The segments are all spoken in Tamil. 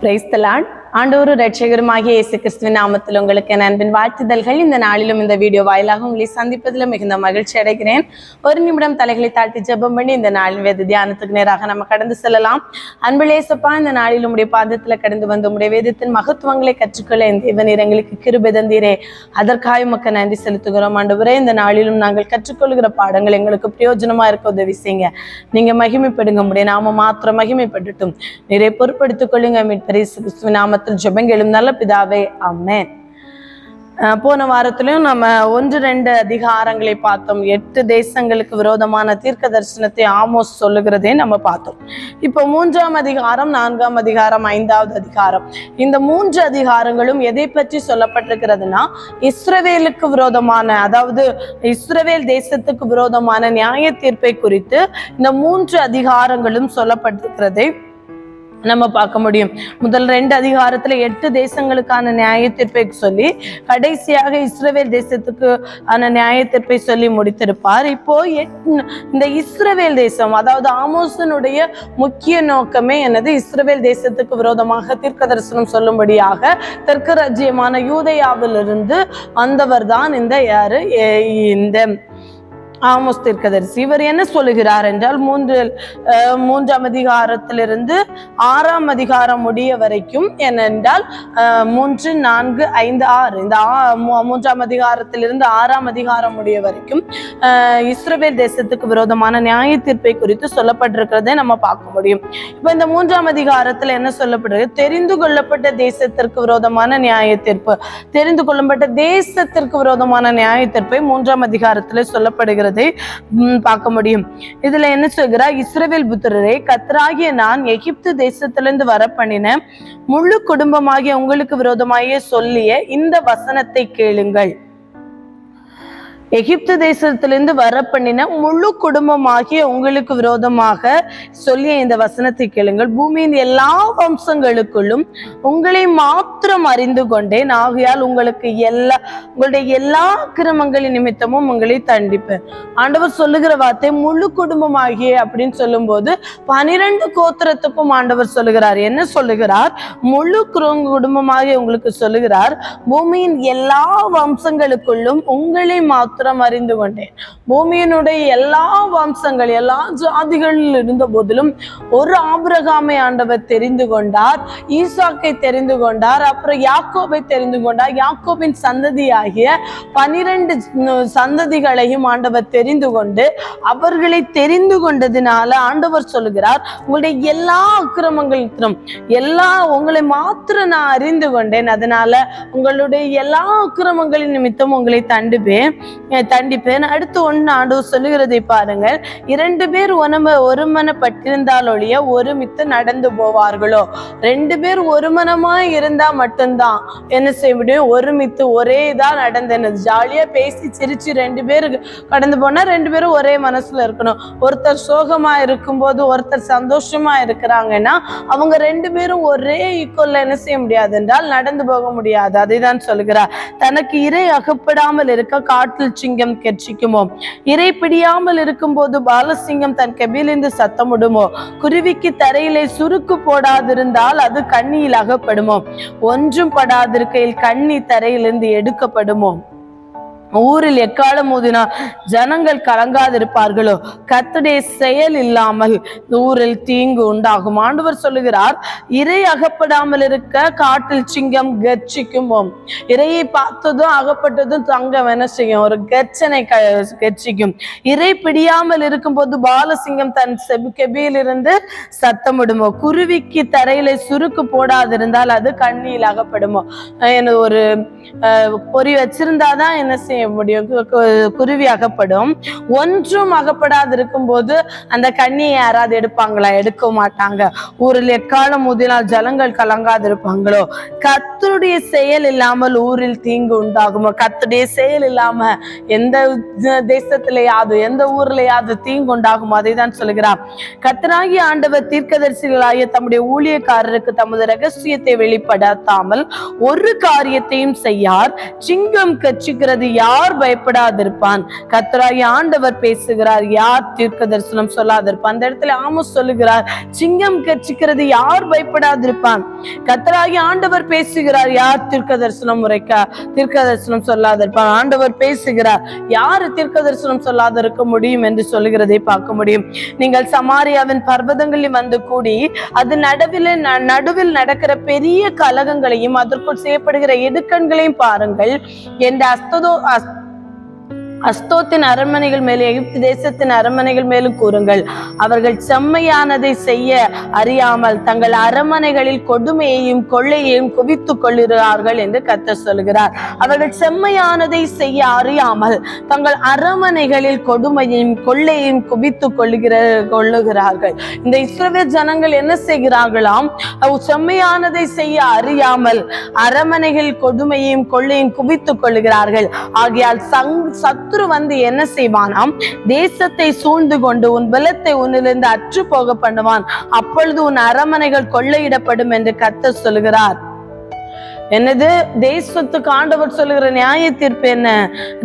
Praise the Lord. ஆண்டவரு ரட்சகருமாகிய இயேசு கிறிஸ்துவின் நாமத்தில் உங்களுக்கு என் அன்பின் வாழ்த்துதல்கள். இந்த நாளிலும் இந்த வீடியோ வாயிலாக உங்களை சந்திப்பதில் மிகுந்த மகிழ்ச்சி அடைகிறேன். ஒரு நிமிடம் தலைகளை தாழ்த்தி ஜெபம் பண்ணி இந்த நாளின் வேத தியானத்துக்கு நேராக நம்ம கடந்து செல்லலாம். அன்பில் இயேசுப்பா, இந்த நாளில் உடைய பாதத்துல கடந்து வந்து உடைய வேதத்தின் மகத்துவங்களை கற்றுக்கொள்ள இந்த தேவன் எங்களுக்கு கிருபை தந்தீரே, அதற்காக உமக்கு நன்றி செலுத்துகிறோம். ஆண்டவரே, இந்த நாளிலும் நாங்கள் கற்றுக்கொள்கிற பாடங்கள் எங்களுக்கு பிரயோஜனமா இருக்க உதவி செய்யுங்க. நீங்க மகிமைப்படுங்க, உடைய நாம மாத்திரம் மகிமைப்பட்டுட்டும் நிறைய பொறுப்படுத்திக் கொள்ளுங்க. கிறிஸ்துவின் நாமத்தில் ஜெபங்களும் நல்ல பிதாவே, ஆமென். போன வாரத்திலும் நம்ம 1-2 அதிகாரங்களை பார்த்தோம். 8 தேசங்களுக்கு விரோதமான தீர்க்க தரிசனத்தை ஆமோஸ் சொல்லுகிறதே நம்ம பார்த்தோம். இப்போ 3ஆம் அதிகாரம், 4ஆம் அதிகாரம், 5வது அதிகாரம், இந்த 3 அதிகாரங்களும் எதை பற்றி சொல்லப்பட்டிருக்கிறதுனா, இஸ்ரவேலுக்கு விரோதமான, அதாவது இஸ்ரவேல் தேசத்துக்கு விரோதமான நியாய தீர்ப்பை குறித்து இந்த 3 அதிகாரங்களும் சொல்லப்பட்டிருக்கிறதை நம்ம பார்க்க முடியும். முதல் 2 அதிகாரத்துல 8 தேசங்களுக்கான நியாய தீர்ப்பை சொல்லி கடைசியாக இஸ்ரவேல் தேசத்துக்கு ஆன நியாய தீர்ப்பை சொல்லி முடித்திருப்பார். இப்போ இந்த இஸ்ரவேல் தேசம், அதாவது ஆமோசனுடைய முக்கிய நோக்கமே என்னது? இஸ்ரவேல் தேசத்துக்கு விரோதமாக தீர்க்க தரிசனம் சொல்லும்படியாக தெற்கு ராஜ்யமான யூதேயாவிலிருந்து வந்தவர் தான் இந்த யாரு? இந்த ஆமோஸ் தீர்க்கதரிசி. இவர் என்ன சொல்லுகிறார் என்றால், 3ஆம் அதிகாரத்திலிருந்து 6ஆம் அதிகாரம் முடிய வரைக்கும் என்னென்றால் 3, 4, 5, 6 இந்த 3ஆம் அதிகாரத்திலிருந்து 6ஆம் அதிகாரம் முடிய வரைக்கும் இஸ்ரவேல் தேசத்துக்கு விரோதமான நியாய தீர்ப்பை குறித்து சொல்லப்பட்டிருக்கிறதை நம்ம பார்க்க முடியும். இப்ப இந்த 3ஆம் அதிகாரத்துல என்ன சொல்லப்படுறது? தெரிந்து கொள்ளப்பட்ட தேசத்திற்கு விரோதமான நியாய தீர்ப்பு, தெரிந்து கொள்ளப்பட்ட தேசத்திற்கு விரோதமான நியாய தீர்ப்பை 3ஆம் அதிகாரத்துல சொல்லப்படுகிறது பார்க்க முடியும். இதுல என்ன சொல்கிறார்? இஸ்ரவேல் புத்திரரே, கர்த்தராகிய நான் எகிப்து தேசத்திலிருந்து வர பண்ணின முழு குடும்பமாகிய உங்களுக்கு விரோதமாகிய சொல்லிய இந்த வசனத்தை கேளுங்கள். எகிப்து தேசத்திலிருந்து வர பண்ணின முழு குடும்பமாகிய உங்களுக்கு விரோதமாக சொல்லிய இந்த வசனத்தை கேளுங்கள். பூமியின் எல்லா வம்சங்களுக்குள்ளும் உங்களை மாத்திரம் அறிந்து கொண்டேன், ஆகையால் உங்களுடைய எல்லா அக்கிரமங்களின் நிமித்தமும் உங்களை தண்டிப்பேன். ஆண்டவர் சொல்லுகிற வார்த்தை முழு குடும்பமாகிய அப்படின்னு சொல்லும் போது 12 கோத்திரத்துக்கும் ஆண்டவர் சொல்லுகிறார். என்ன சொல்லுகிறார்? முழு குடும்பமாகிய உங்களுக்கு சொல்லுகிறார், பூமியின் எல்லா வம்சங்களுக்குள்ளும் உங்களை அறிந்து கொண்டேன். பூமியினுடைய எல்லா வம்சங்கள், எல்லா ஜாதிகளில் இருந்த போதிலும் ஒரு ஆபிரகாமை ஆண்டவர் தெரிந்து கொண்டார், ஈசாக்கை தெரிந்து கொண்டார், அப்புறம் யாக்கோபை தெரிந்து கொண்டார். யாக்கோபின் சந்ததியாகிய 12 சந்ததிகளையும் ஆண்டவர் தெரிந்து கொண்டு, அவர்களை தெரிந்து கொண்டதினால ஆண்டவர் சொல்லுகிறார், உங்களுடைய எல்லா அக்கிரமங்களும் உங்களை மாத்திரம் நான் அறிந்து கொண்டேன், அதனால உங்களுடைய எல்லா அக்கிரமங்களின் நிமித்தம் உங்களை தண்டிப்பேன். அடுத்து ஆண்டவர் சொல்லுகிறதை பாருங்கள். 2 பேர் ஒருமனப்பட்டிருந்தால் ஒழிய ஒருமித்து நடந்து போவார்களோ? 2 பேர் ஒருமனமாய் இருந்தா மட்டும்தான் என்ன செய்ய முடியும்? ஒருமித்து ஒரே இதா நடந்தது, ஜாலியா பேசி சிரிச்சு 2 பேரு கடந்து போனா 2 பேரும் ஒரே மனசுல இருக்கணும். ஒருத்தர் சோகமா இருக்கும் போது ஒருத்தர் சந்தோஷமா இருக்கிறாங்கன்னா அவங்க 2 பேரும் ஒரே ஈக்குவல்ல என்ன செய்ய முடியாது என்றால் நடந்து போக முடியாது. அதை தான் சொல்லுகிறார். தனக்கு இரை அகப்படாமல் இருக்க காட்டில் சிங்கம் கெர்ச்சிக்குமோ? இறை பிடியாமல் இருக்கும் போது பாலசிங்கம் தன் கெபிலிருந்து சத்தமிடுமோ? குருவிக்கு தரையிலே சுருக்கு போடாதிருந்தால் அது கண்ணியில் அகப்படுமோ? ஒன்றும் படாதிருக்கையில் கண்ணி தரையிலிருந்து எடுக்கப்படுமோ? ஊரில் எக்காலம் ஊதினால் ஜனங்கள் கலங்காதிருப்பார்களோ? கர்த்தருடைய செயல் இல்லாமல் ஊரில் தீங்கு உண்டாகும். ஆண்டவர் சொல்லுகிறார், இறை அகப்படாமல் இருக்க காட்டில் சிங்கம் கர்ச்சிக்குமோ? இறையை பார்த்ததும் அகப்பட்டதும் தங்கம் என்ன செய்யும்? ஒரு கர்ச்சனை கர்ச்சிக்கும். இறை பிடியாமல் இருக்கும் போது பாலசிங்கம் தன் கெபியிலிருந்து சத்தமிடுமோ? குருவிக்கு தரையில சுருக்கு போடாதிருந்தால் அது கண்ணியில் அகப்படுமோ? ஒரு பொறி வச்சிருந்தாதான் என்ன செய்ய முடியும்? குருவி அகப்படும். ஒன்றும் அகப்படாது இருக்கும் போது அந்த கண்ணியை யாராவது எடுப்பாங்களா? எடுக்க மாட்டாங்க. ஊரில் எக்காலம் ஊதினால் ஜனங்கள் கலங்காது இருப்பாங்களோ? கர்த்தருடைய செயல் இல்லாமல் ஊரில் தீங்கு உண்டாகுமோ? கர்த்தருடைய செயல் இல்லாம எந்த தேசத்திலேயாவது எந்த ஊர்லயாவது தீங்கு உண்டாகுமோ? அதை தான் சொல்லுகிறார். கர்த்தராகிய ஆண்டவர் தீர்க்கதரிசிகளாகிய தம்முடைய ஊழியக்காரருக்கு தமது ரகசியத்தை வெளிப்படுத்தாமல் ஒரு காரியத்தையும் செய்யார். சிங்கம் கட்சிக்கிறது யார் பயப்படாதிருப்பான்? கர்த்தராகிய ஆண்டவர் பேசுகிறார், யார் தீர்க்க தரிசனம் சொல்லாதிருப்பான்? அந்த இடத்துல ஆமோஸ் சொல்லுகிறார், சிங்கம் கர்ச்சிக்கிறது யார் பயப்படாதிருப்பான்? கர்த்தராகிய ஆண்டவர் பேசுகிறார், யார் தீர்க்க தரிசனம் தீர்க்க தரிசனம் சொல்லாதிருப்பான்? ஆண்டவர் பேசுகிறார், யாரு தீர்க்க தரிசனம் சொல்லாதிருக்க முடியும் என்று சொல்லுகிறதை பார்க்க முடியும். நீங்கள் சமாரியாவின் பர்வதங்களில் வந்து கூடி அது நடுவில் நடக்கிற பெரிய கலகங்களையும் அதற்குள் செய்யப்படுகிற இடுக்கண்களையும் பாருங்கள் என்ற அஸ்தோத்தின் அரண்மனைகள் மேலே எகிப்து தேசத்தின் அரண்மனைகள் மேலும் கூறுங்கள். அவர்கள் செம்மையானதை செய்ய அறியாமல் தங்கள் அரண்மனைகளில் கொடுமையையும் கொள்ளையையும் குவித்துக் கொள்கிறார்கள் என்று கர்த்தர் சொல்கிறார். அவர்கள் செம்மையானதை செய்ய அறியாமல் தங்கள் அரண்மனைகளில் கொடுமையையும் கொள்ளையையும் குவித்துக் கொள்ளுகிறார்கள். இந்த இஸ்ரவேல் ஜனங்கள் என்ன செய்கிறார்களாம்? செம்மையானதை செய்ய அறியாமல் அரண்மனைகளில் கொடுமையையும் கொள்ளையும் குவித்துக் கொள்ளுகிறார்கள். ஆகையால் சத்துரு வந்து என்ன செய்வானாம்? தேசத்தை சூழ்ந்து கொண்டு உன் பலத்தை உன்னிலிருந்து அற்று போக பண்ணுவான். அப்பொழுது உன் அரண்மனைகள் கொள்ளையிடப்படும் என்று கர்த்தர் சொல்கிறார். என்னது? தேசத்துக்கு ஆண்டவர் சொல்லுகிற நியாய தீர்ப்பு என்ன?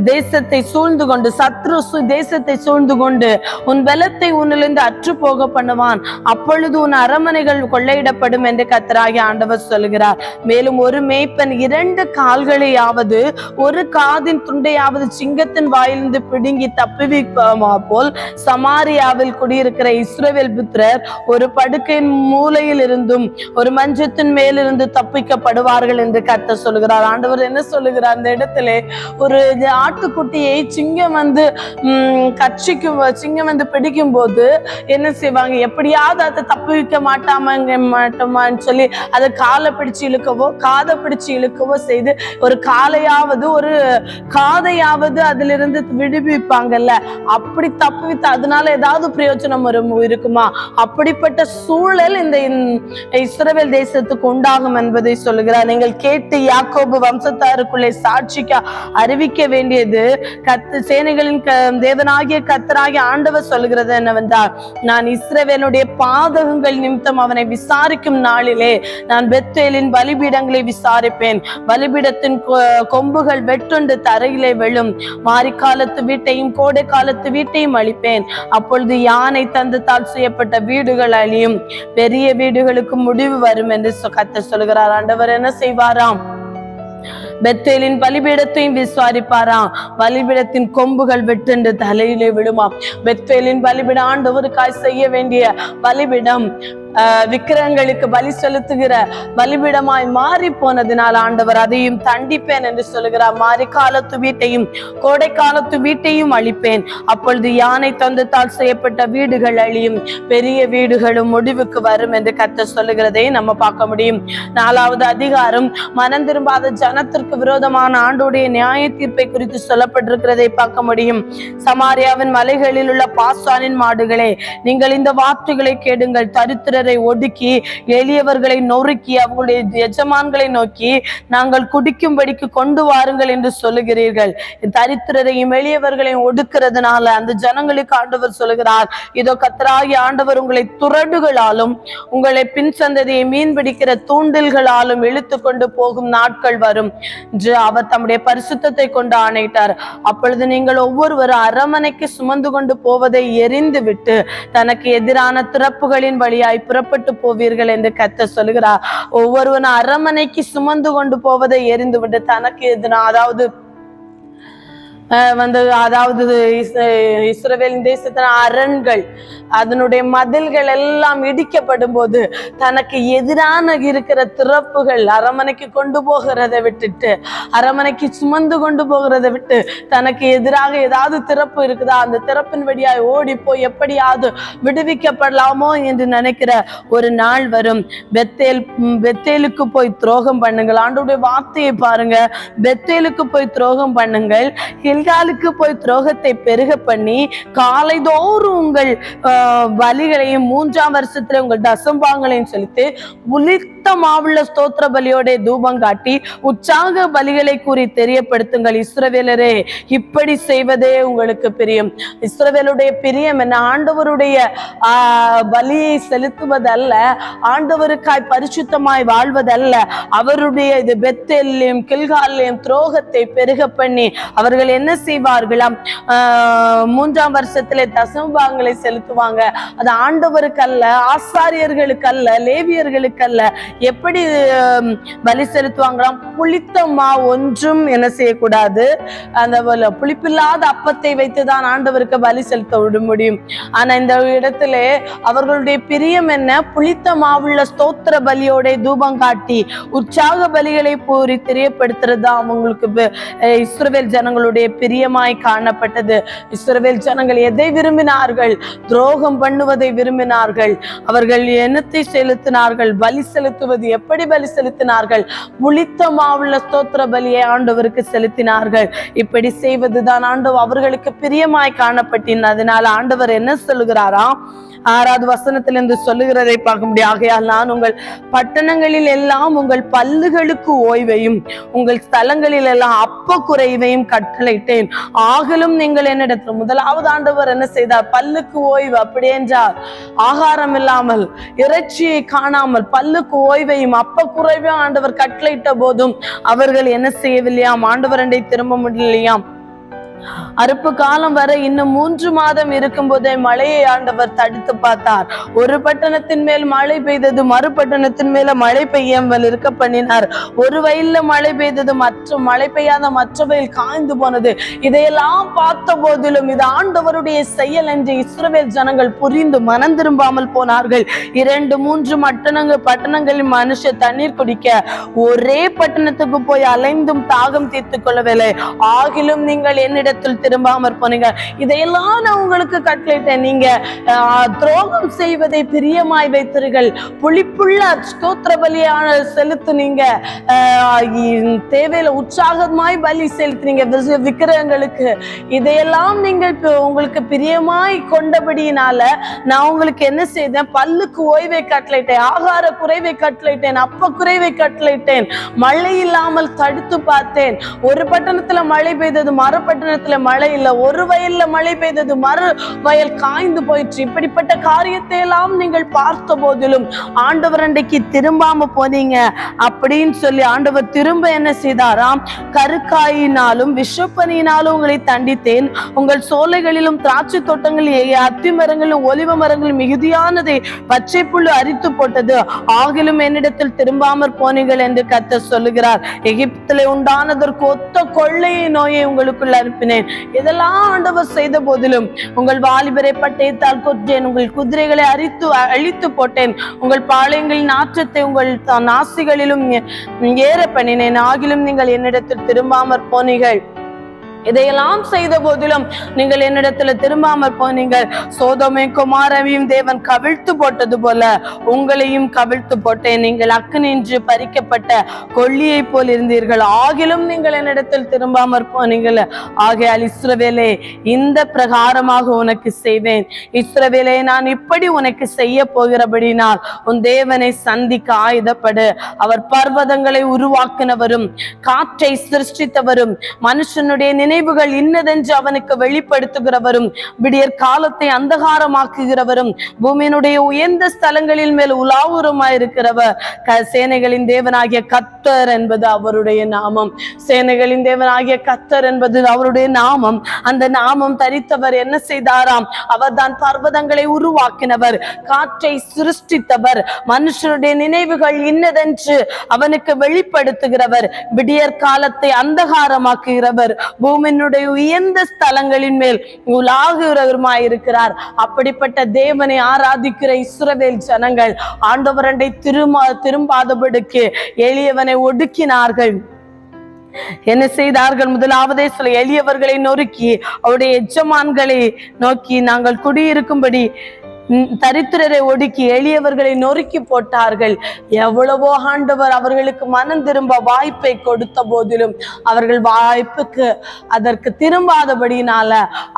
தேசத்தை சூழ்ந்து கொண்டு சத்ரு தேசத்தை சூழ்ந்து கொண்டு உன் பலத்தை உன்னிலிருந்து அற்று போக பண்ணுவான். அப்பொழுது உன் அரண்மனைகள் கொள்ளையிடப்படும் என்று கர்த்தராகிய ஆண்டவர் சொல்லுகிறார். மேலும் ஒரு மேய்ப்பன் 2 கால்களையாவது ஒரு காதின் துண்டையாவது சிங்கத்தின் வாயிலிருந்து பிடுங்கி தப்புவிப்பா போல் சமாரியாவில் குடியிருக்கிற இஸ்ரவேல் புத்திரர் ஒரு படுக்கையின் மூலையில் இருந்தும் ஒரு மஞ்சத்தின் மேலிருந்து தப்பிக்கப்படுவார்கள் என்று கர்த்தர் சொல்லுகிறார். ஆண்டவர் என்ன சொல்லுகிறார்? அந்த இடத்துல ஒரு ஆட்டுக்குட்டியை சிங்கம் வந்து சிங்கம் வந்து பிடிக்கும் போது என்ன செய்வாங்க? எப்படியாவது அதை தப்புவிக்க மாட்டோமான்னு சொல்லி அதை காதை பிடிச்சு இழுக்கவோ செய்து ஒரு காதையாவது அதிலிருந்து விடுவிப்பாங்கல்ல. அப்படி தப்புவித்து அதனால ஏதாவது பிரயோஜனம் இருக்குமா? அப்படிப்பட்ட சூழல் இந்த இஸ்ரவேல் தேசத்துக்கு உண்டாகும் என்பதை சொல்லுகிறார். நீங்கள் கேட்டு யாக்கோபு வம்சத்தாருக்குள்ளே சாட்சிக்க அறிவிக்க வேண்டியது சேனைகளின் தேவனாகிய கர்த்தராகிய ஆண்டவர் சொல்கிறது என்னவென்றால், நான் இஸ்ரவேலுடைய பாதகங்கள் நிமித்தம் அவனை விசாரிக்கும் நாளிலே நான் பெத்தேலின் பலிபீடங்களை விசாரிப்பேன். பலிபீடத்தின் கொம்புகள் வெட்டுண்டு தரையிலே விழும். மாரிக்காலத்து வீட்டையும் கோடை காலத்து வீட்டையும் அழிப்பேன். அப்பொழுது யானை தந்தத்தால் செய்யப்பட்ட வீடுகள் அழியும், பெரிய வீடுகளுக்கு முடிவு வரும் என்று கர்த்தர் சொல்கிறார். ஆண்டவர் என்ன செய்வாராம்? பெத்தேலின் பலிபீடத்தையும் விசாரிப்பாராம். பலிபீடத்தின் கொம்புகள் வெட்டுண்டு தலையிலே விழுமாம். பெத்தேலின் பலிபீடம் ஆண்டவருக்காய் செய்ய வேண்டிய பலிபீடம் விக்கிரகங்களுக்கு பலி செலுத்துகிற பலிபீடமாய் மாறி போனதினால் ஆண்டவர் அதையும் தண்டிப்பேன் என்று சொல்லுகிறார். மாறி காலத்து வீட்டையும் கோடை காலத்து வீட்டையும் அழிப்பேன். அப்பொழுது யானை தந்தத்தால் செய்யப்பட்ட வீடுகள் அழியும், பெரிய வீடுகளும் முடிவுக்கு வரும் என்று கர்த்தர் சொல்லுகிறதை நம்ம பார்க்க முடியும். 4வது அதிகாரம் மனம் திரும்பாத ஜனத்திற்கு விரோதமான ஆண்டுடைய நியாய தீர்ப்பை குறித்து சொல்லப்பட்டிருக்கிறதை பார்க்க முடியும். சமாரியாவின் மலைகளில் உள்ள பாசானின் மாடுகளே, நீங்கள் இந்த வார்த்தைகளை கேடுங்கள். தரித்திர ஒடுக்கி எளியவர்களை நொறுக்கி அவர்களுடைய எஜமான்களை நோக்கி நாங்கள் குடிக்கும்படிக்கு கொண்டு வாருங்கள் என்று சொல்லுகிறீர்கள். தரித்திரரையும் எளியவர்களையும் ஒடுக்கிறதுனால அந்த ஜனங்களுக்கு ஆண்டவர் சொல்லுகிறார், இதோ கர்த்தராகிய ஆண்டவர் உங்களை துறடுகளாலும் உங்களை பின் சந்ததியை மீன் பிடிக்கிற தூண்டில்களாலும் இழுத்து கொண்டு போகும் நாட்கள் வரும் என்று அவர் தம்முடைய பரிசுத்தத்தை கொண்டு ஆணையிட்டார். அப்பொழுது நீங்கள் ஒவ்வொருவரும் அரண்மனைக்கு சுமந்து கொண்டு போவதை எரிந்து விட்டு தனக்கு எதிரான திறப்புகளின் வழியாய் புறப்பட்டு போவீர்கள் என்று கர்த்தர் சொல்லுகிறார். ஒவ்வொருவனும் அரண்மனைக்கு சுமந்து கொண்டு போவதை எரிந்து விட்டு தனக்கு எதிரான அதாவது இஸ்ரவேல் தேசத்தின் அரண்கள் அதனுடைய மதில்கள் எல்லாம் இடிக்கப்படும் போது தனக்கு எதிரான இருக்கிற திறப்புகள் அரண்மனைக்கு கொண்டு போகிறதை விட்டுட்டு அரண்மனைக்கு சுமந்து கொண்டு போகிறதை விட்டு தனக்கு எதிராக ஏதாவது திறப்பு இருக்குதா அந்த திறப்பின் வழியாய் ஓடி போய் எப்படியாவது விடுவிக்கப்படலாமோ என்று நினைக்கிற ஒரு நாள் வரும். பெத்தேலுக்கு போய் துரோகம் பண்ணுங்கள். ஆண்டவருடைய வார்த்தையை பாருங்க. பெத்தேலுக்கு போய் துரோகம் பண்ணுங்கள். கில்காலுக்கு போய் துரோகத்தை பெருக பண்ணி காலைதோறும் உங்கள் பலிகளையும் 3ஆம் வருஷத்துல உங்கள் தசம்பாங்களையும் செலுத்தி புளித்த மாவுள்ள ஸ்தோத்திர பலியோட தூபம் காட்டி உற்சாக பலிகளை கூறி தெரியப்படுத்துங்கள். இஸ்ரவேலரே, இப்படி செய்வதே உங்களுக்கு பிரியம். இஸ்ரவேலுடைய பிரியம் என்ன? ஆண்டவருடைய பலியை செலுத்துவதல்ல, ஆண்டவருக்காய் பரிசுத்தமாய் வாழ்வதல்ல. அவருடைய இது பெத்தேலிலும் கில்காலிலும் துரோகத்தை பெருக பண்ணி அவர்கள் என்ன செய்வார்களாம்? 3ஆம் வருஷத்திலே தசமபாகங்களை செலுத்துவாங்க. அது ஆண்டவருக்கு அல்ல, ஆசாரியர்களுக்கு அல்ல, லேவியர்களுக்கு அல்ல. எப்படி பலி செலுத்துவாங்களாம்? புளித்த மாவு ஒன்றும் என்ன செய்யக்கூடாது, அந்த புளிப்பில்லாத அப்பத்தை வைத்துதான் ஆண்டவருக்கு பலி செலுத்த விட முடியும். ஆனா இந்த இடத்துல அவர்களுடைய பிரியம் என்ன? புளித்த மாவுள்ள ஸ்தோத்திர பலியோட தூபம் காட்டி உற்சாக பலிகளை பூரி தெரியப்படுத்துறது அவங்களுக்கு இஸ்ரவேல் ஜனங்களுடைய பிரியமாய் காணப்பட்டது. இஸ்ரவேல் ஜனங்கள் எதை விரும்பினார்கள்? துரோகம் பண்ணுவதை விரும்பினார்கள். அவர்கள் என்னத்தை செலுத்தினார்கள்? பலி செலுத்துவது. எப்படி பலி செலுத்தினார்கள்? புளித்த மாவுள்ள ஸ்தோத்திர பலியை ஆண்டவருக்கு செலுத்தினார்கள். இப்படி செய்வதுதான் ஆண்டவர் அவர்களுக்கு பிரியமாய் காணப்பட்டின். அதனால ஆண்டவர் என்ன சொல்லுகிறாராம்? 6வது வசனத்திலிருந்து சொல்லுகிறதை பார்க்க முடியும். ஆகையால் நான் உங்கள் பட்டணங்களில் எல்லாம் உங்கள் பல்லுகளுக்கு ஓய்வையும் உங்கள் ஸ்தலங்களில் எல்லாம் அப்ப குறைவையும் கட்டளையிட்டேன். ஆகலும் நீங்கள் என்னிடத்தில் முதலாவது ஆண்டவர் என்ன செய்தார்? பல்லுக்கு ஓய்வு. அப்படி என்றால் ஆகாரம் இல்லாமல், இறைச்சியை காணாமல் பல்லுக்கு ஓய்வையும் அப்ப குறைவையும் ஆண்டவர் கட்டளையிட்ட போதும் அவர்கள் என்ன செய்யவில்லையாம்? ஆண்டவரண்டை திரும்ப முடியலையாம். அறுப்பு காலம் வரை இன்னும் 3 மாதம் இருக்கும் போதே மழையை ஆண்டவர் தடுத்து பார்த்தார். ஒரு பட்டணத்தின் மேல் மழை பெய்தது, மறு பட்டணத்தின் மேல மழை பெய்யாமல் இருக்க பண்ணினார். ஒரு வயல்ல மழை பெய்தது, மழை பெய்யாத மற்ற வயல் காய்ந்து போனது. இதையெல்லாம் பார்த்த போதிலும் இது ஆண்டவருடைய செயல் என்று இஸ்ரவேல் ஜனங்கள் புரிந்து மனம் திரும்பாமல் போனார்கள். 2-3 பட்டணங்களில் மனுஷ தண்ணீர் குடிக்க ஒரே பட்டணத்துக்கு போய் அலைந்தும் தாகம் தீர்த்து கொள்ளவில்லை. ஆகிலும் நீங்கள் என்னிடத்தில் திரும்பாமற் போனீங்க. இதையெல்லாம் நான் உங்களுக்கு கட்டளையிட்டேன். நீங்க துரோகம் செய்வதை பிரியமாய் வைத்தீர்கள். புளிப்புள்ள ஸ்தோத்திர பலியான செலுத்துனீங்க. தேவையில உற்சாகமாய் பலி செலுத்துனீங்க விக்கிரகங்களுக்கு. இதையெல்லாம் நீங்கள் உங்களுக்கு பிரியமாய் கொண்டபடியினால நான் உங்களுக்கு என்ன செய்தேன்? பல்லுக்கு ஓய்வை கட்டளையிட்டேன், ஆகார குறைவை கட்டளையிட்டேன், அப்ப குறைவை கட்டளையிட்டேன். மழை இல்லாமல் தடுத்து பார்த்தேன். ஒரு பட்டணத்துல மழை பெய்தது, மறு பட்டணத்துல மழை இல்ல. ஒரு வயல்ல மழை பெய்தது, மறு வயல் காய்ந்து போயிற்று. இப்படிப்பட்ட காரியத்தை எல்லாம் நீங்கள் பார்த்த போதிலும் ஆண்டவர் அன்றைக்கு திரும்பாம போனீங்க அப்படின்னு சொல்லி ஆண்டவர் திரும்ப என்ன செய்தாராம்? கருக்காயினாலும் விஷப்பனியினாலும் உங்களை தண்டித்தேன். உங்கள் சோலைகளிலும் திராட்சை தோட்டங்களில் அத்தி மரங்களிலும் ஒலிவ மரங்களும் மிகுதியானதை பச்சை புல்லு அரித்து போட்டது. ஆகிலும் என்னிடத்தில் திரும்பாமற் போனீங்கள் என்று கர்த்தர் சொல்லுகிறார். எகிப்திலே உண்டானதற்கு ஒத்த கொள்ளையை நோயை உங்களுக்குள்ள அனுப்பினேன். இதெல்லாம் ஆண்டவர் செய்த போதிலும் உங்கள் வாலிபரை பட்டயத்தால் கொற்றேன், உங்கள் குதிரைகளை அழித்து போட்டேன், உங்கள் பாளையங்களின் நாற்றத்தை உங்கள் நாசிகளிலும் ஏற பண்ணினேன். ஆகிலும் நீங்கள் என்னிடத்தில் திரும்பாமற் போனீர்கள். இதையெல்லாம் செய்த போதிலும் நீங்கள் என்னிடத்துல திரும்பாமற் போனீங்கள். சோதோமை குமாரவையும் தேவன் கவிழ்த்து போட்டது போல உங்களையும் கவிழ்த்து போட்டேன். நீங்கள் அக்கினின்று பறிக்கப்பட்ட கொள்ளியை போல் இருந்தீர்கள். ஆகிலும் நீங்கள் என்னிடத்தில் திரும்பாமற் போனீங்கள். ஆகையால் இஸ்ரவேலே, இந்த பிரகாரமாக உனக்கு செய்வேன். இஸ்ரவேலே, நான் இப்படி உனக்கு செய்ய போகிறபடினால் உன் தேவனை சந்திக்க ஆயுதப்படு. அவர் பர்வதங்களை உருவாக்கினவரும் காற்றை சிருஷ்டித்தவரும் மனுஷனுடைய நினைவுகள் இன்னதென்று அவனுக்கு வெளிப்படுத்துகிறவரும் விடியற் காலத்தை அந்தகாரமாக்குகிறவரும் பூமியினுடைய உயர்ந்த ஸ்தலங்களில் மேல் உலாவுரமாயிருக்கிறவர் சேனைகளின் தேவனாகிய கர்த்தர் என்பது அவருடைய நாமம். சேனைகளின் தேவனாகிய கர்த்தர் என்பது அவருடைய நாமம். அந்த நாமம் தரித்தவர் என்ன செய்தாராம்? அவர்தான் பர்வதங்களை உருவாக்கினவர், காற்றை சிருஷ்டித்தவர், மனுஷனுடைய நினைவுகள் இன்னதென்று அவனுக்கு வெளிப்படுத்துகிறவர், விடியற் காலத்தை அந்தகாரமாக்குகிறவர், பூமியினுடைய உயர்ந்த ஸ்தலங்களின் மேல் உலாகுகிறவருமாயிருக்கிறார். அப்படிப்பட்ட தேவனை ஆராதிக்கிற இஸ்ரவேல் ஜனங்கள் ஆண்டவரண்டை திரும்பாதபடிக்கு எளியவனை ஒடுக்கினார்கள். என்ன செய்தார்கள்? முதலாவதே சொல்ல, எளியவர்களை நொறுக்கி அவருடைய எஜமான்களை நோக்கி நாங்கள் குடியிருக்கும்படி தரித்திரரை ஒடுக்கி எளியவர்களை நொறுக்கி போட்டார்கள். எவ்வளவோ ஆண்டவர் அவர்களுக்கு மனம் திரும்ப வாய்ப்பை கொடுத்த போதிலும் அவர்கள் வாய்ப்புக்கு அதற்கு திரும்பாதபடினால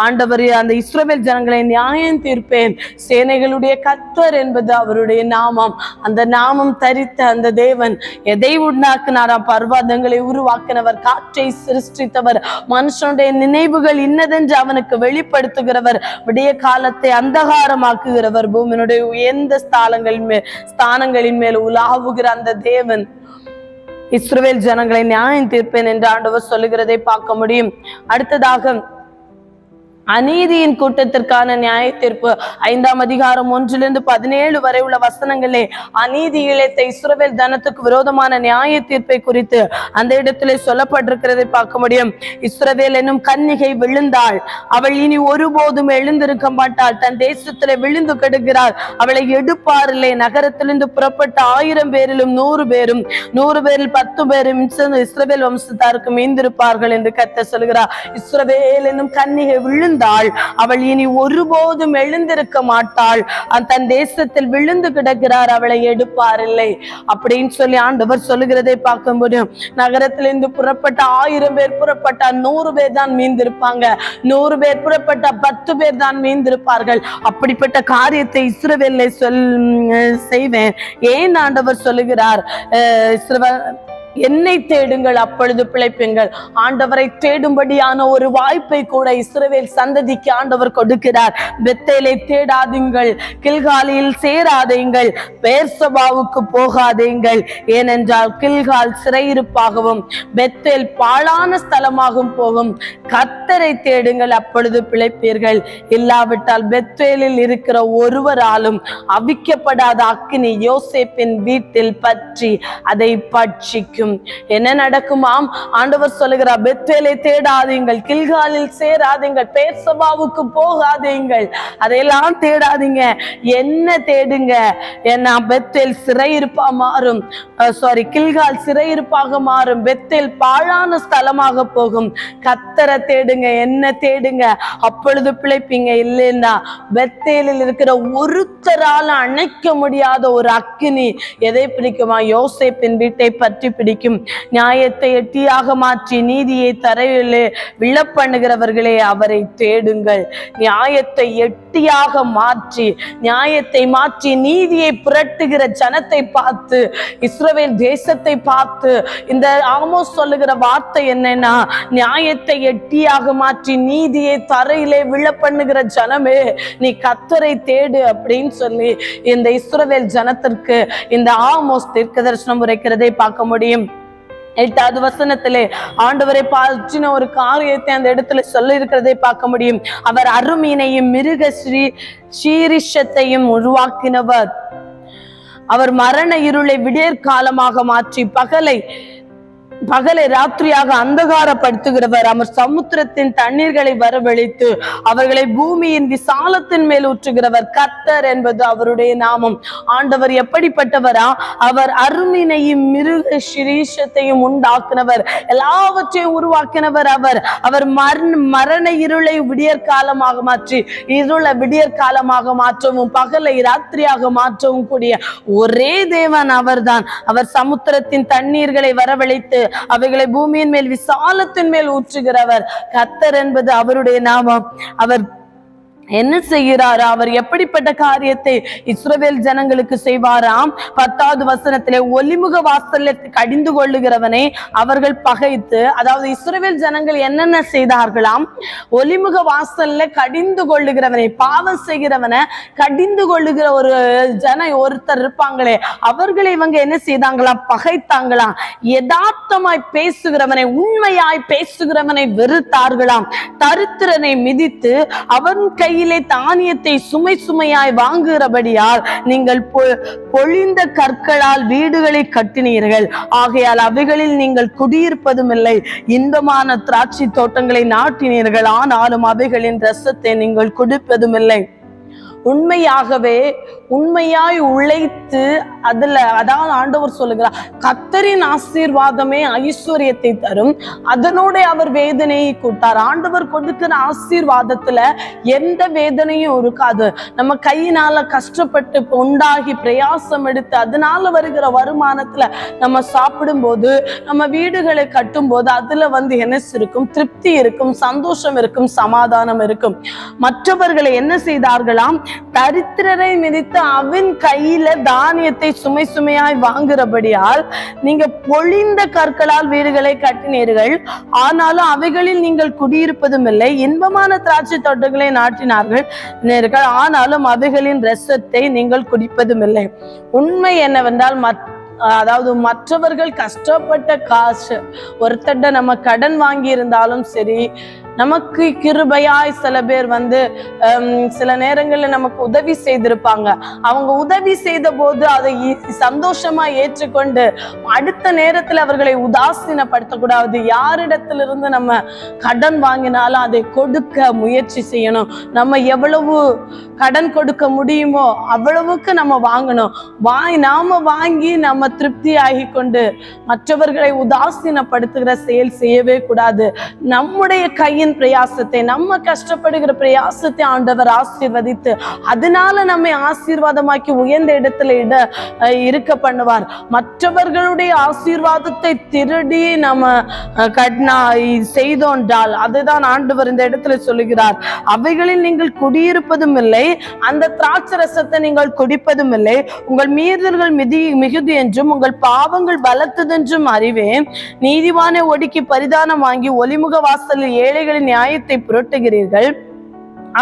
ஆண்டவர் அந்த இஸ்ரவேல் ஜனங்களை நியாயம் தீர்ப்பேன், சேனைகளுடைய கர்த்தர் என்பது அவருடைய நாமம். அந்த நாமம் தரித்த அந்த தேவன் எதை உண்டாக்குனாராம்? பர்வதங்களை உருவாக்கினவர், காற்றை சிருஷ்டித்தவர், மனுஷனுடைய நினைவுகள் இன்னதென்று அவனுக்கு வெளிப்படுத்துகிறவர், விடிய காலத்தை அந்தகாரமாக்குகிறவர், பூமியினுடைய உயர்ந்த ஸ்தானங்களின் மேல் உலாவுகிற அந்த தேவன் இஸ்ரவேல் ஜனங்களை நியாயம் தீர்ப்பேன் என்று ஆண்டவர் சொல்லுகிறதை பார்க்க முடியும். அடுத்ததாக அநீதியின் கூட்டத்திற்கான நியாய தீர்ப்பு 5ஆம் அதிகாரம் 1-17 வரை உள்ள வசனங்களே அநீதி இழைத்த இஸ்ரவேல் ஜனத்துக்கு விரோதமான நியாய தீர்ப்பை குறித்து அந்த இடத்திலே சொல்லப்பட்டிருக்கிறதை பார்க்க முடியும். இஸ்ரவேல் என்னும் கன்னிகை விழுந்தாள், அவள் இனி ஒருபோதும் எழுந்திருக்க மாட்டாள், தன் தேசத்திலே விழுந்து கெடுகிறாள், அவளை எடுப்பாரில்லை. நகரத்திலிருந்து புறப்பட்ட 1000 பேரிலும் 100 பேரும் 100 பேரில் 10 பேரும் இஸ்ரவேல் வம்சத்தாருக்கு மீந்திருப்பார்கள் என்று கர்த்தர் சொல்கிறார். இஸ்ரவேல் என்னும் கன்னிகை விழுந்தாள், அவள் இனி ஒருபோதும் எழுந்திருக்க மாட்டாள், தன் தேசத்தில் விழுந்து கிடக்கிறார், அவளை எடுப்பாரில்லை அப்படின்னு சொல்லி ஆண்டவர் சொல்லுகிறதை பார்க்க முடியும். நகரத்திலிருந்து புறப்பட்ட 1000 பேர் புறப்பட்டா 100 பேர் தான் மீந்திருப்பாங்க, 100 பேர் புறப்பட்ட 10 பேர் தான் மீந்திருப்பார்கள். அப்படிப்பட்ட காரியத்தை இஸ்ரவேலை செய்வேன். ஏன் ஆண்டவர் சொல்லுகிறார்? என்னை தேடுங்கள் அப்பொழுது பிழைப்பீங்கள். ஆண்டவரை தேடும்படியான ஒரு வாய்ப்பை கூட இஸ்ரவேல் சந்ததிக்கு ஆண்டவர் கொடுக்கிறார். பெத்தேலை தேடாதீங்கள், கில்காலில் சேராதீங்கள், பெயர்சபாவுக்கு போகாதீங்கள், ஏனென்றால் கில்கால் சிறையிருப்பாகவும் பெத்தேல் பாழான ஸ்தலமாகவும் போகும். கர்த்தரை தேடுங்கள் அப்பொழுது பிழைப்பீர்கள், இல்லாவிட்டால் பெத்தேலில் இருக்கிற ஒருவராலும் அவிக்கப்படாத அக்கினி யோசேப்பின் வீட்டில் பற்றி அதை பட்சிக்கும். என்ன நடக்குமாம்? ஆண்டவர் சொல்லுகிறார், பெத்தேலை தேடாதீங்கள், கில்காலில் சேராதீங்கள், பெயர்சபாவுக்கு போகாதீங்கள், அதையெல்லாம் தேடாதீங்க. என்ன தேடுங்க? ஏன்னா பெத்தேல் சிறையிருப்பா மாறும், கில்கால் சிறையிருப்பாக மாறும், பெத்தேல் பாழான ஸ்தலமாக போகும். கர்த்தரை தேடுங்க, என்ன தேடுங்க, அப்பொழுது பிழைப்பீங்க. இல்லைன்னா பெத்தேலில் இருக்கிற ஒருத்தரால் அணைக்க முடியாத ஒரு அக்கினி எதை பிடிக்குமா? யோசேப்பின் வீட்டை பற்றி பிடிக்கும். நியாயத்தை எட்டியாக மாற்றி நீதியை தரையிலே விழப்பண்ணுகிறவர்களே அவரை தேடுங்கள். நியாயத்தை எட்டியாக மாற்றி நீதியை புரட்டுகிற ஜனத்தை பார்த்து, இஸ்ரவேல் தேசத்தை பார்த்து இந்த ஆமோஸ் சொல்லுகிற வார்த்தை என்னன்னா, நியாயத்தை எட்டியாக மாற்றி நீதியை தரையிலே விழப்பண்ணுகிற ஜனமே நீ கர்த்தரை தேடு அப்படின்னு சொல்லி இந்த இஸ்ரவேல் ஜனத்திற்கு இந்த ஆமோஸ் தீர்க்கதரிசனம் உரைக்கிறதை பார்க்க முடியும். 8வது வசனத்திலே ஆண்டவரை பற்றின ஒரு காரியத்தை அந்த இடத்துல சொல்ல இருக்கிறதை பார்க்க முடியும். அவர் அருமீனையும் மிருக சீரிஷத்தையும் உருவாக்கினவர். அவர் மரண இருளை விடியற்காலமாக மாற்றி பகலை ராத்திரியாக அந்தகாரப்படுத்துகிறவர். அவர் சமுத்திரத்தின் தண்ணீர்களை வரவழைத்து அவர்களை பூமியின் விசாலத்தின் மேல் ஊற்றுகிறவர். கர்த்தர் என்பது அவருடைய நாமம். ஆண்டவர் எப்படிப்பட்டவரா? அவர் அருமினையும் மிருக சிரீஷத்தையும் உண்டாக்குனவர், எல்லாவற்றையும் உருவாக்கினவர். அவர் மரண இருளை விடியற்காலமாக மாற்றி விடியற்காலமாக மாற்றவும் பகலை ராத்திரியாக மாற்றவும் கூடிய ஒரே தேவன் அவர்தான். அவர் சமுத்திரத்தின் தண்ணீர்களை வரவழைத்து அவைகளை பூமியின் மேல் விசாலத்தின் மேல் ஊற்றுகிறவர். கர்த்தர் என்பது அவருடைய நாமம். அவர் என்ன செய்கிறார்? அவர் எப்படிப்பட்ட காரியத்தை இஸ்ரவேல் ஜனங்களுக்கு செய்வாராம்? 10வது வசனத்திலே ஒலிமுக வாசல்லை கடிந்து கொள்ளுகிறவனை அவர்கள் பகைத்து, அதாவது இஸ்ரவேல் ஜனங்கள் என்னென்ன செய்தார்களாம்? ஒலிமுக வாசல்ல கடிந்து கொள்ளுகிறவனை, பாவம் செய்கிறவனை கடிந்து கொள்ளுகிற ஒரு ஒருத்தர் இருப்பாங்களே, அவர்களை இவங்க என்ன செய்தாங்களாம்? பகைத்தாங்களாம். யதார்த்தமாய் பேசுகிறவனை, உண்மையாய் பேசுகிறவனை வெறுத்தார்களாம். தரித்திரனை மிதித்து அவன் கையிலே தானியத்தை சுமையாய் வாங்குகிறபடியால் நீங்கள் பொழிந்த கற்களால் வீடுகளை கட்டினீர்கள், ஆகையால் அவைகளில் நீங்கள் குடியிருப்பதும் இல்லை. இன்பமான திராட்சை தோட்டங்களை நாட்டினீர்கள், ஆனாலும் அவைகளின் ரசத்தை நீங்கள் குடிப்பதும் இல்லை. உண்மையாய் உழைத்து அதாவது ஆண்டவர் சொல்லுகிறார், கர்த்தரின் ஆசீர்வாதமே ஐஸ்வர்யத்தை தரும், அதனோட அவர் வேதனையை கூட்டார். ஆண்டவர் கொடுக்கிற ஆசீர்வாதத்துல எந்த வேதனையும் இருக்காது. நம்ம கையினால கஷ்டப்பட்டு உண்டாகி பிரயாசம் எடுத்து அதனால வருகிற வருமானத்துல நம்ம சாப்பிடும் போது, நம்ம வீடுகளை கட்டும் போது அதுல என்ன இருக்கும்? திருப்தி இருக்கும், சந்தோஷம் இருக்கும், சமாதானம் இருக்கும். மற்றவர்களை என்ன செய்தார்களாம்? தரித்திரரை மிதித்து அவன் கையில தானியத்தை சுமை சுமையாய் வாங்குறபடியால் நீங்க பொழிந்த கற்களால் வீடுகளை கட்டினீர்கள், ஆனாலும் அவைகளில் நீங்கள் குடியிருப்பதும் இல்லை. இன்பமான திராட்சை தோட்டங்களை நாட்டினார்கள், ஆனாலும் அவைகளின் ரசத்தை நீங்கள் குடிப்பதும் இல்லை. உண்மை என்னவென்றால், அதாவது மற்றவர்கள் கஷ்டப்பட்ட காசு, ஒருத்தட்ட நம்ம கடன் வாங்கி இருந்தாலும் சரி, நமக்கு கிருபையாய் சில பேர் சில நேரங்கள்ல நமக்கு உதவி செய்திருப்பாங்க. அவங்க உதவி செய்த போது அதை சந்தோஷமா ஏற்றுக்கொண்டு அடுத்த நேரத்துல அவர்களை உதாசீனப்படுத்தக்கூடாது. யாரிடத்திலிருந்து நம்ம கடன் வாங்கினாலும் அதை கொடுக்க முயற்சி செய்யணும். நம்ம எவ்வளவு கடன் கொடுக்க முடியுமோ அவ்வளவுக்கு நம்ம வாங்கணும். நாம வாங்கி நம்ம திருப்தி ஆகி கொண்டு மற்றவர்களை உதாசீனப்படுத்துகிற செயல் செய்யவே கூடாது. நம்முடைய கையின் பிரயாசத்தை, நம்ம கஷ்டப்படுகிற பிரயாசத்தை ஆண்டவர் ஆசீர்வதித்து அதனால நம்மை ஆசீர்வாதமாக்கி உயர்ந்த இடத்துல இருக்க பண்ணுவார். மற்றவர்களுடைய ஆசீர்வாதத்தை திருடி நம்ம செய்தோன்றால் அதுதான் ஆண்டவர் இந்த இடத்துல சொல்லுகிறார், அவைகளில் நீங்கள் குடியிருப்பதும் இல்லை, அந்த திராட்சை ரசத்தை நீங்கள் குடிப்பதும் இல்லை. உங்கள் மீறுதல்கள் மிகுதி என்றும் உங்கள் பாவங்கள் பலத்ததென்றும் அறிவேன். நீதிவானை ஒடுக்கி பரிதானம் வாங்கி ஒலிமுக வாசலில் ஏழைகளின் நியாயத்தை புரட்டுகிறீர்கள்.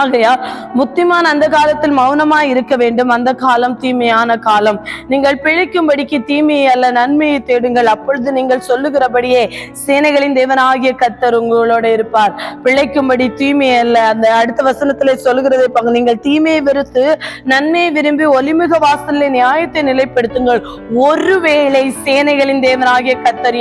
ஆகையால் புத்திமான் அந்த காலத்தில் மௌனமாய் இருக்க வேண்டும். அந்த காலம் தீமையான காலம். நீங்கள் பிழைக்கும்படிக்கு தீமையை அல்ல நன்மையை தேடுங்கள், அப்பொழுது நீங்கள் சொல்லுகிறபடியே சேனைகளின் தேவனாகிய கர்த்தர் உங்களோட இருப்பார். பிழைக்கும்படி தீமையை அல்ல. அந்த அடுத்த வசனத்துல சொல்லுகிறதை பாருங்க, நீங்கள் தீமையை வெறுத்து நன்மையை விரும்பி ஒலிமுக வாசலில் நியாயத்தை நிலைப்படுத்துங்கள். ஒருவேளை சேனைகளின் தேவனாகிய கர்த்தர்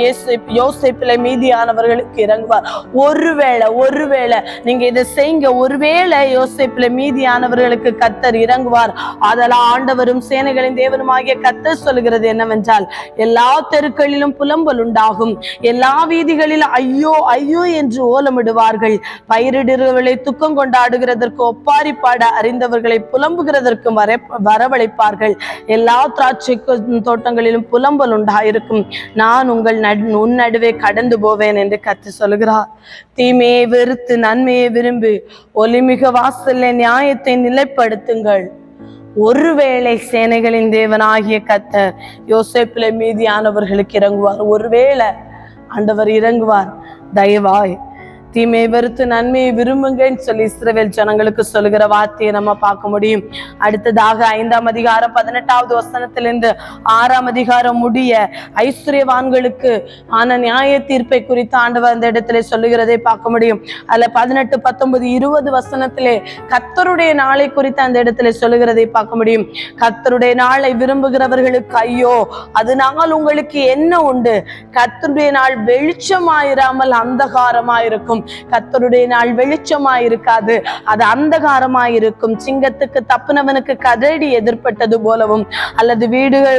யோசேப்பிலே மீதியானவர்களுக்கு இறங்குவார். ஒருவேளை நீங்க இதை செய்யுங்க. ஒருவேளை யோசேப்பிலே மீதியானவர்களுக்கு கர்த்தர் இறங்குவார். அதெல்லாம் ஆண்டவரும் சேனைகளின் தேவனுமாகிய கர்த்தர் சொல்லுகிறது என்னவென்றால், எல்லா தெருக்களிலும் புலம்பல் உண்டாகும், எல்லா வீதிகளிலும் ஐயோ ஐயோ என்று ஓலமிடுவார்கள். பயிரிடுகிறவர்களை துக்கம் கொண்டாடுகிறதற்கு ஒப்பாரி பாட அறிந்தவர்களை புலம்புகிறதற்கும் வரவழைப்பார்கள். எல்லா திராட்சை தோட்டங்களிலும் புலம்பல் உண்டாயிருக்கும். நான் உன் நடுவே கடந்து போவேன் என்று கர்த்தர் சொல்லுகிறார். தீமையை வெறுத்து நன்மையை விரும்பி ஒலிமிக வாசல்ல நியாயத்தை நிலைப்படுத்துங்கள். ஒருவேளை சேனைகளின் தேவனாகிய கர்த்தர் யோசேப்பிலே மீதியானவர்களுக்கு இறங்குவார். ஒருவேளை ஆண்டவர் இறங்குவார். தயவாய் தீமையை வெறுத்து நன்மையை விரும்புங்கன்னு சொல்லி இஸ்ரவேல் ஜனங்களுக்கு சொல்லுகிற வார்த்தையை நம்ம பார்க்க முடியும். அடுத்ததாக 5ஆம் அதிகாரம் 18வது வசனத்திலிருந்து 6ஆம் அதிகாரம் முடிய ஐஸ்வர்யவான்களுக்கு ஆன நியாய தீர்ப்பை குறித்து ஆண்டவர் அந்த இடத்துல சொல்லுகிறதை பார்க்க முடியும். அதுல 18, 19, 20 வசனத்திலே கர்த்தருடைய நாளை குறித்து அந்த இடத்துல சொல்லுகிறதை பார்க்க முடியும். கர்த்தருடைய நாளை விரும்புகிறவர்களுக்கு ஐயோ, அதனால் உங்களுக்கு என்ன உண்டு? கர்த்தருடைய நாள் வெளிச்சமாயிராமல் அந்தகாரமாயிருக்கும். கர்த்தருடைய நாள் வெளிச்சமாயிருக்காது, அது அந்தகாரமாயிருக்கும். சிங்கத்துக்கு தப்புனவனுக்கு கதடி எதிர்பட்டது போலவும், அல்லது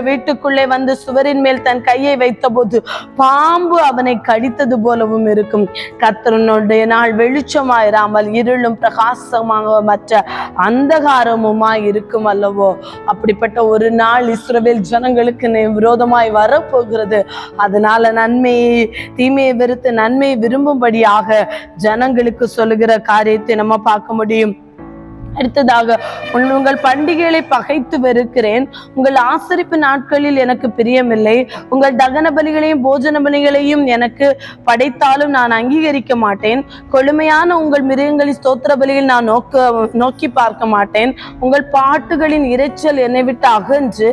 வீட்டுக்குள்ளே வந்து சுவரின் மேல் தன் கையை வைத்த போது பாம்பு அவனை கடித்தது போலவும் இருக்கும். கர்த்தருடைய நாள் வெளிச்சமாயிராமல் இருளும் பிரகாசமாக மற்ற அந்தகாரமுமாய் இருக்கும் அல்லவோ. அப்படிப்பட்ட ஒரு நாள் இஸ்ரவேல் ஜனங்களுக்கு விரோதமாய் வரப்போகிறது. அதனால தீமையை வெறுத்து நன்மையை விரும்பும்படியாக ஜனங்களுக்கு சொல்லுகிற காரியத்தை நம்ம பார்க்க முடியும். அடுத்ததாக, உங்கள் பண்டிகைகளை பகைத்து வெறுக்கிறேன், உங்கள் ஆசரிப்பு நாட்களில் எனக்கு பிரியமில்லை, உங்கள் தகன பலிகளையும் போஜன பலிகளையும் எனக்கு படைத்தாலும் நான் அங்கீகரிக்க மாட்டேன், கொழுமையான உங்கள் மிருகங்களின் ஸ்தோத்திர பலியில் நான் நோக்கி பார்க்க மாட்டேன், உங்கள் பாட்டுகளின் இரைச்சல் என்னை விட்டு அகன்று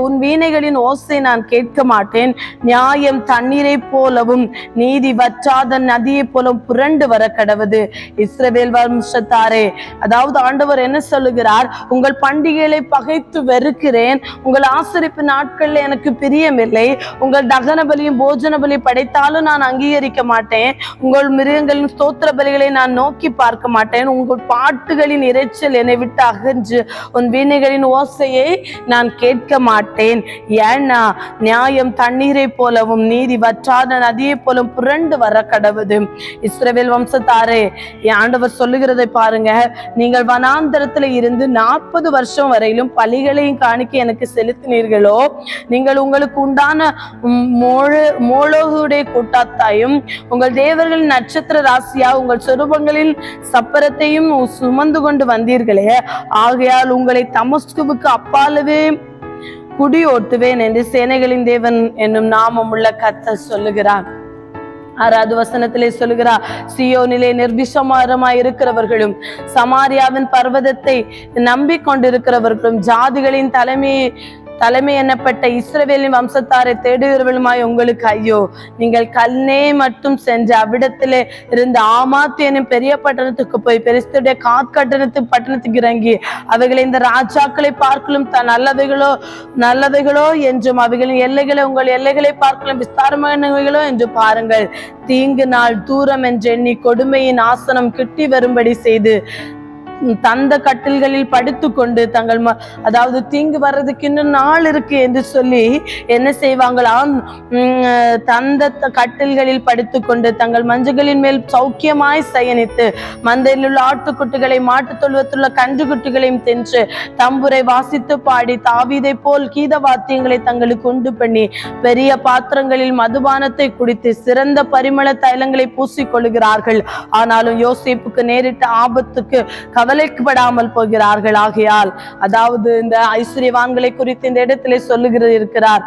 உன் வீணைகளின் ஓசை நான் கேட்க மாட்டேன். நியாயம் தண்ணீரை போலவும் நீதி வற்றாத நதியை போலவும் புரண்டு வர கடவுது. இஸ்ரவேல் வம்சத்தாரே, அதாவது ஆண்டவர் என்ன சொல்லுகிறார், உங்கள் பண்டிகைகளை பகைத்து வெறுக்கிறேன், உங்கள் ஆசரிப்பு நாட்கள்ல எனக்கு பிரியமில்லை, உங்கள் தகன பலியும் போஜன பலி படைத்தாலும் நான் அங்கீகரிக்க மாட்டேன், உங்கள் மிருகங்களின் ஸ்தோத்திர பலிகளை நான் நோக்கி பார்க்க மாட்டேன், உங்கள் பாட்டுகளின் இறைச்சல் என்னை விட்டு அகன்று உன் வீணைகளின் ஓசையை நான் கேட்க மாட்டேன். ஏன்னா நியாயம் தண்ணீரை போலவும் நீதி வற்றாத நதியை போலும் புரண்டு வர கடவுது. இஸ்ரவேல் வம்சத்தாரே, ஆண்டவர் சொல்லுகிறதை பாருங்க, நீங்கள் வனாந்தரத்துல இருந்து 40 வருஷம் வரையிலும் பலிகளையும் காணிக்க எனக்கு செலுத்தினீர்களோ, நீங்கள் உங்களுக்கு உண்டான மோளோகுடைய கூட்டத்தாயும் உங்கள் தேவர்களின் நட்சத்திர ராசியா உங்கள் சொரூபங்களின் சப்பரத்தையும் சுமந்து கொண்டு வந்தீர்களே, ஆகையால் உங்களை தமஸ்குவுக்கு அப்பாலவே குடி ஓட்டுவேன் என்று சேனைகளின் தேவன் என்னும் நாமம் உள்ள கர்த்தர் சொல்லுகிறார். 6வது வசனத்திலே சொல்லுகிறார், சியோனிலே நிர்விஷமாரமாய் இருக்கிறவர்களும் சமாரியாவின் பர்வதத்தை நம்பிக்கொண்டிருக்கிறவர்களும் ஜாதிகளின் தலைமை எனப்பட்ட இஸ்ரவேலின் வம்சத்தாரை தேடுகிறவர்களுமாய் உங்களுக்கு ஐயோ, நீங்கள் கல்னே மட்டும் சென்று அவ்விடத்திலே இருந்து ஆமாத் எனும் பெரிய பட்டணத்துக்கு போய் பெரிஸ்துடைய பட்டணத்துக்கு இறங்கி அவைகளை இந்த ராஜாக்களை பார்க்கலும் நல்லவைகளோ என்றும் அவைகளின் எல்லைகளை உங்கள் எல்லைகளை பார்க்கலும் விஸ்தாரமானவைகளோ என்று பாருங்கள். தீங்கு நாள் தூரம் என்று எண்ணி கொடுமையின் ஆசனம் கிட்டி வரும்படி செய்து தந்த கட்டில்களில் படுத்து கொண்டு தங்கள் அதாவது தீங்கு வர்றதுக்கு இன்னும் நாள் இருக்கு என்று சொல்லி என்ன செய்வாங்களாம், தந்த கட்டில்களில் படுத்து கொண்டு தங்கள் மஞ்சள்களின் மேல் சௌக்கியமாய் சயனித்து மந்தையில் உள்ள ஆட்டுக்குட்டிகளை மாட்டு தொழுவத்துள்ள கன்றுக்குட்டிகளையும் தின்று தம்புரை வாசித்து பாடி தாவீதை போல் கீத வாத்தியங்களை தங்களுக்கு உண்டு பண்ணி பெரிய பாத்திரங்களில் மதுபானத்தை குடித்து சிறந்த பரிமள தைலங்களை பூசிக்கொள்கிறார்கள். ஆனாலும் யோசேப்புக்கு நேரிட்ட ஆபத்துக்கு கவலைப்படாமல் போகிறார்கள். ஆகையால் அதாவது இந்த ஐஸ்வர்யவான்களை குறித்து இந்த இடத்திலே சொல்லுகிறது இருக்கிறார்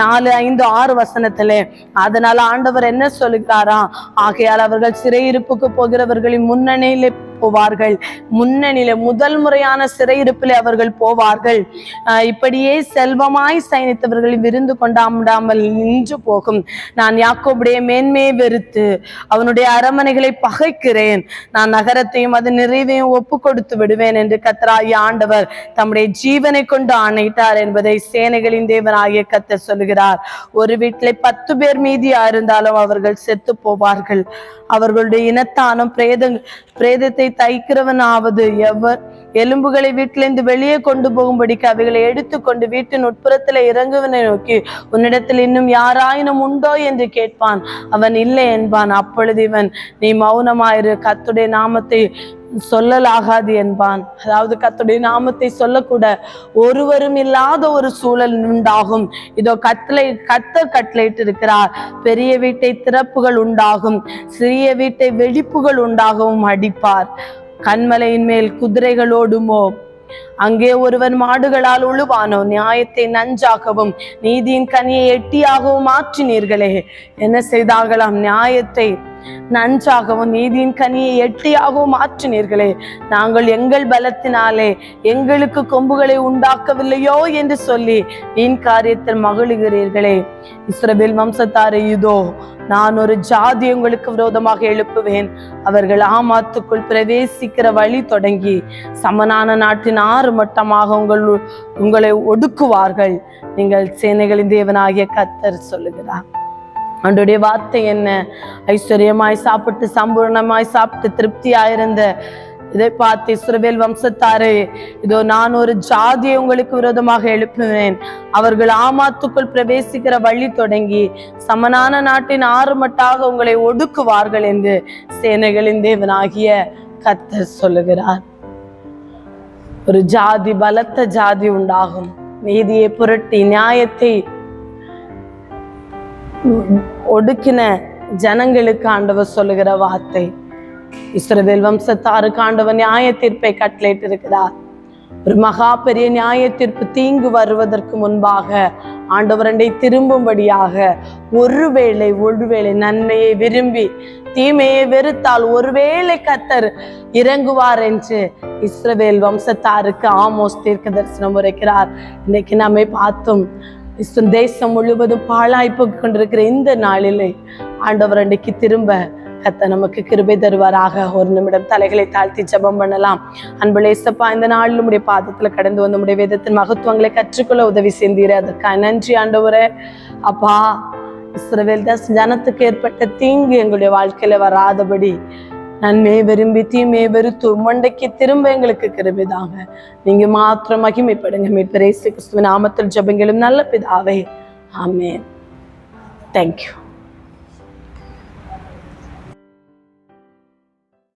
4, 5, 6 வசனத்திலே. அதனால ஆண்டவர் என்ன சொல்லுகிறாரா, ஆகையால் அவர்கள் சிறையிருப்புக்கு போகிறவர்களின் முன்னணியிலே போவார்கள், முன்னணியில முதல் முறையான சிறையிருப்பிலே அவர்கள் போவார்கள். இப்படியே செல்வமாய் சயனித்தவர்களின் விருந்து கொண்டாடாமல் நின்று போகும். நான் யாக்கோபுடைய மேன்மையை வெறுத்து அவனுடைய அரமனைகளை பகைக்கிறேன், நான் நகரத்தையும் அது நிறைவையும் ஒப்பு கொடுத்து விடுவேன் என்று கர்த்தராகிய ஆண்டவர் தம்முடைய ஜீவனை கொண்டு ஆணையிட்டார் என்பதை சேனைகளின் தேவனாகிய கர்த்தர் சொல்லுகிறார். ஒரு வீட்டிலே 10 பேர் மீதியா இருந்தாலும் அவர்கள் செத்து போவார்கள். அவர்களுடைய இனத்தானும் பிரேதத்தை தைக்கிறவனாவது எலும்புகளை வீட்டிலிருந்து வெளியே கொண்டு போகும்படிக்கு அவைகளை எடுத்துக்கொண்டு வீட்டின் உட்புறத்துல இறங்குவனை நோக்கி உன்னிடத்தில் இன்னும் யாராயினும் உண்டோ என்று கேட்பான். அவன் இல்லை என்பான். அப்பொழுது இவன், நீ மௌனமாயிரு, கர்த்தருடைய நாமத்தை சொல்லலாகாது என்பான். அதாவது கர்த்தருடைய நாமத்தை சொல்லக்கூட ஒருவரும் இல்லாத ஒரு சூழல் உண்டாகும். இதோ கர்த்தர் கட்டளையிட்டு இருக்கிறார். பெரிய வீட்டை திறப்புகள் உண்டாகும், சிறிய வீட்டை வெடிப்புகள் உண்டாகவும் அடிப்பார். கண்மலையின் மேல் குதிரைகள் ஓடுமோ, அங்கே ஒருவன் மாடுகளால் உழுவானோ, நியாயத்தை நஞ்சாகவும் நீதியின் கனியை எட்டியாகவும் மாற்றினீர்களே. என்ன செய்தார்களாம்? நியாயத்தை நஞ்சாகவும் நீதியின் கனியை எட்டியாகவும் மாற்றினீர்களே. நாங்கள் எங்கள் பலத்தினாலே எங்களுக்கு கொம்புகளை உண்டாக்கவில்லையோ என்று சொல்லி வீண் காரியத்தில் மகிழுகிறீர்களே. இஸ்ரவேல் வம்சத்தாரே, இதோ நான் ஒரு ஜாதி உங்களுக்கு விரோதமாக எழுப்புவேன். அவர்கள் ஆமாத்துக்குள் பிரவேசிக்கிற வழி தொடங்கி சமனான நாட்டின் 6 மட்டமாக உங்களை ஒடுக்குவார்கள். நீங்கள் சேனைகளின் தேவனாகிய கர்த்தர் சொல்லுகிறார். அவனுடைய வார்த்தை என்ன? ஐஸ்வர்யமாய் சாப்பிட்டு சம்பூர்ணமாய் சாப்பிட்டு திருப்தியாயிருந்த இதை பார்த்து இஸ்ரவேல் வம்சத்தாரே, இதோ நான் ஒரு ஜாதியை உங்களுக்கு விரோதமாக எழுப்புவேன். அவர்கள் ஆமாத்துக்குள் பிரவேசிக்கிற வழி தொடங்கி சமனான நாட்டின் 6 மட்டாக உங்களை ஒடுக்குவார்கள் என்று சேனைகளின் தேவனாகிய கர்த்தர் சொல்லுகிறார். ஒரு ஜாதி, பலத்த ஜாதி உண்டாகும். நீதியை புரட்டி நியாயத்தை ஒடுக்கின ஜனங்களுக்கு ஆண்டவர் சொல்லுகிற வார்த்தை. இஸ்ரவேல் வம்சத்தாருக்கு ஆண்டவர் நியாய தீர்ப்பை கட்டளையிட்டு இருக்கிறார். ஒரு மகா பெரிய நியாய தீர்ப்பு தீங்கு வருவதற்கு முன்பாக ஆண்டவரண்டை திரும்பும்படியாக ஒருவேளை நன்மையை விரும்பி தீமையை வெறுத்தால் ஒருவேளை கர்த்தர் இறங்குவார் என்று இஸ்ரவேல் வம்சத்தாருக்கு ஆமோஸ் தீர்க்க தரிசனம் உரைக்கிறார். இன்னைக்கு நம்மை பார்த்தோம். தேசம் முழுவதும் பாழாய்ப்பு கொண்டிருக்கிற இந்த நாளிலே ஆண்டவர் அன்றைக்கு திரும்ப கர்த்தர் நமக்கு கிருபை தருவாராக. ஒரு நிமிடம் தலைகளை தாழ்த்தி ஜெபம் பண்ணலாம். அன்புள்ள இயேசப்பா, இந்த நாளில் உம்முடைய பாதத்துல கடந்து வந்து உம்முடைய வேதத்தின் மகத்துவங்களை கற்றுக்கொள்ள உதவி செய்தீரே, அதற்காக நன்றி ஆண்டவரே. அப்பா, இஸ்ரவேல் ஜனத்துக்கு ஏற்பட்ட தீங்கு எங்களுடைய வாழ்க்கையில வராதபடி நன்மையை விரும்பி தீமையை வெறுத்து மண்டைக்கு திரும்ப எங்களுக்கு கிருபைதாங்க. நீங்க மாத்திரம் மகிமைப்படுங்க. மீட்பர் இயேசு கிறிஸ்துவின் நாமத்தில் ஜெபங்களும் நல்ல பிதாவே, ஆமென். தேங்க்யூ.